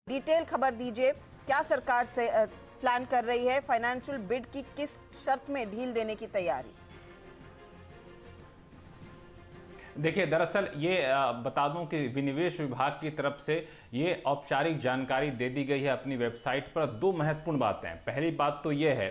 Detail खबर दीजिए, क्या सरकार प्लान कर रही है? फाइनेंशियल बिड की किस शर्त में ढील देने की तैयारी? देखिए, दरअसल ये बता दूं कि विनिवेश विभाग की तरफ से ये औपचारिक जानकारी दे दी गई है अपनी वेबसाइट पर। दो महत्वपूर्ण बातें हैं। पहली बात तो ये है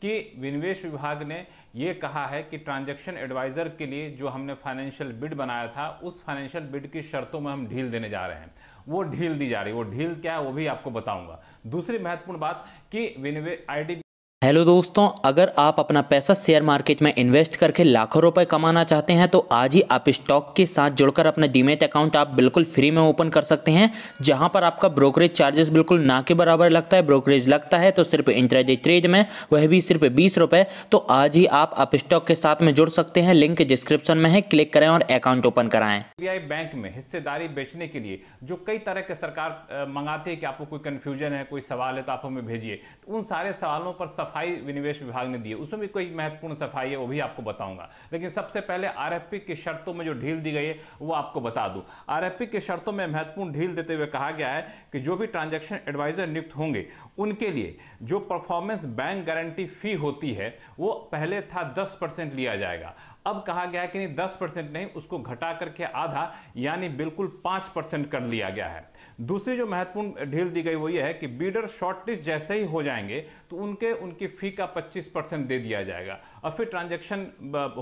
कि विनिवेश विभाग ने ये कहा है कि ट्रांजैक्शन एडवाइजर के लिए जो हमने फाइनेंशियल बिड बनाया था, उस फाइनेंशियल बिड की शर्तों में हम ढील देने जा रहे हैं। वो ढील दी जा रही है। वो ढील क्या है वो भी आपको बताऊंगा। दूसरी महत्वपूर्ण बात कि विनिवेश आईडी हेलो दोस्तों, अगर आप अपना पैसा शेयर मार्केट में इन्वेस्ट करके लाखों रुपए कमाना चाहते हैं तो आज ही आप स्टॉक के साथ जुड़कर अपना डीमैट अकाउंट आप बिल्कुल फ्री में ओपन कर सकते हैं, जहां पर आपका ब्रोकरेज चार्जेस बिल्कुल ना के बराबर लगता है। ब्रोकरेज लगता है तो सिर्फ इंट्राडे ट्रेड में, वह भी सिर्फ 20 रुपए। तो आज ही आप स्टॉक के साथ में जुड़ सकते हैं। लिंक डिस्क्रिप्शन में है, क्लिक करें और अकाउंट ओपन कराएं। एसबीआई बैंक में हिस्सेदारी बेचने के लिए जो कई तरह के सरकार मंगाती है कि आपको कोई कंफ्यूजन है, कोई सवाल है तो आप हमें भेजिए, तो उन सारे सवालों पर सफाई विनिवेश विभाग ने दी है। उसमें भी कोई महत्वपूर्ण सफाई है, वो भी आपको बताऊंगा। लेकिन सबसे पहले आरएफपी की शर्तों में जो ढील दी गई है वो आपको बता दूं। आरएफपी की शर्तों में महत्वपूर्ण ढील देते हुए कहा गया है कि जो भी ट्रांजैक्शन एडवाइजर नियुक्त होंगे उनके लिए जो परफॉर्मेंस बैंक गारंटी फी होती है वो पहले था 10% लिया जाएगा। अब कहा गया है कि नहीं, 10% नहीं, उसको घटा करके आधा यानी बिल्कुल 5% कर लिया गया है। दूसरी जो महत्वपूर्ण ढील दी गई वो ये है कि बीडर शॉर्टलिस्ट जैसे ही हो जाएंगे तो उनकी फी का 25% दे दिया जाएगा और फिर ट्रांजैक्शन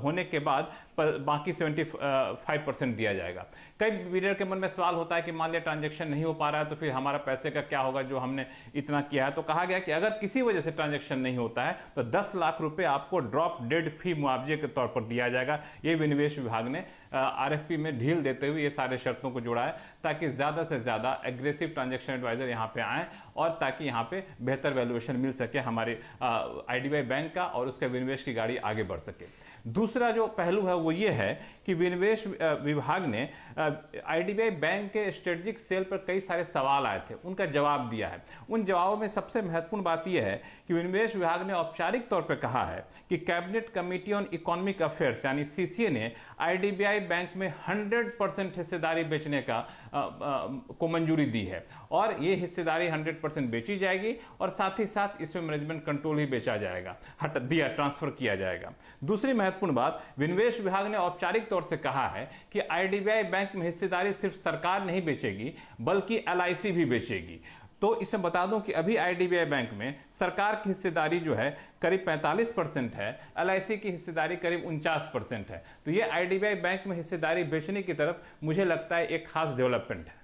होने के बाद बाकी 75% दिया जाएगा। कई बीडर के मन में सवाल होता है कि मान लिया ट्रांजैक्शन नहीं हो पा रहा है तो फिर हमारा पैसे का क्या होगा जो हमने इतना किया है। तो कहा गया कि अगर किसी वजह से ट्रांजैक्शन नहीं होता है तो 10 लाख रुपए आपको ड्रॉप डेड फी मुआवजे के तौर पर दिया जाएगा। ये विनिवेश विभाग ने आरएफपी में ढील देते हुए ये सारे शर्तों को जोड़ा है ताकि ज्यादा से ज्यादा एग्रेसिव ट्रांजैक्शन एडवाइजर यहां पे आए और ताकि यहां पे बेहतर वैल्यूएशन मिल सके हमारे आईडीबीआई बैंक का और उसके विनिवेश की गाड़ी आगे बढ़ सके। दूसरा जो पहलू है वो ये है कि विनिवेश विभाग ने आईडीबीआई बैंक के स्ट्रेटेजिक सेल पर कई सारे सवाल आए थे, उनका जवाब दिया है। उन जवाबों में सबसे महत्वपूर्ण बात यह है कि विनिवेश विभाग ने औपचारिक तौर पर कहा है कि cabinet committee on economic affairs यानी सीसीए ने आईडीबीआई बैंक में 100% हिस्सेदारी बेचने को मंजूरी दी है और ये हिस्सेदारी 100% बेची जाएगी और साथ ही साथ इसमें मैनेजमेंट कंट्रोल ही बेचा जाएगा, ट्रांसफर किया जाएगा। दूसरी महत्वपूर्ण बात, विनिवेश विभाग ने औपचारिक तौर से कहा है कि आईडीबीआई बैंक में हिस्सेदारी सिर्फ सरकार नहीं बेचेगी बल्कि एलआईसी भी बेचेगी। तो इसमें बता दूं कि अभी आईडीबीआई बैंक में सरकार की हिस्सेदारी जो है करीब 45% है, एलआईसी की हिस्सेदारी करीब 49% है। तो ये आईडीबीआई बैंक में हिस्सेदारी बेचने की तरफ मुझे लगता है एक खास डेवलपमेंट है।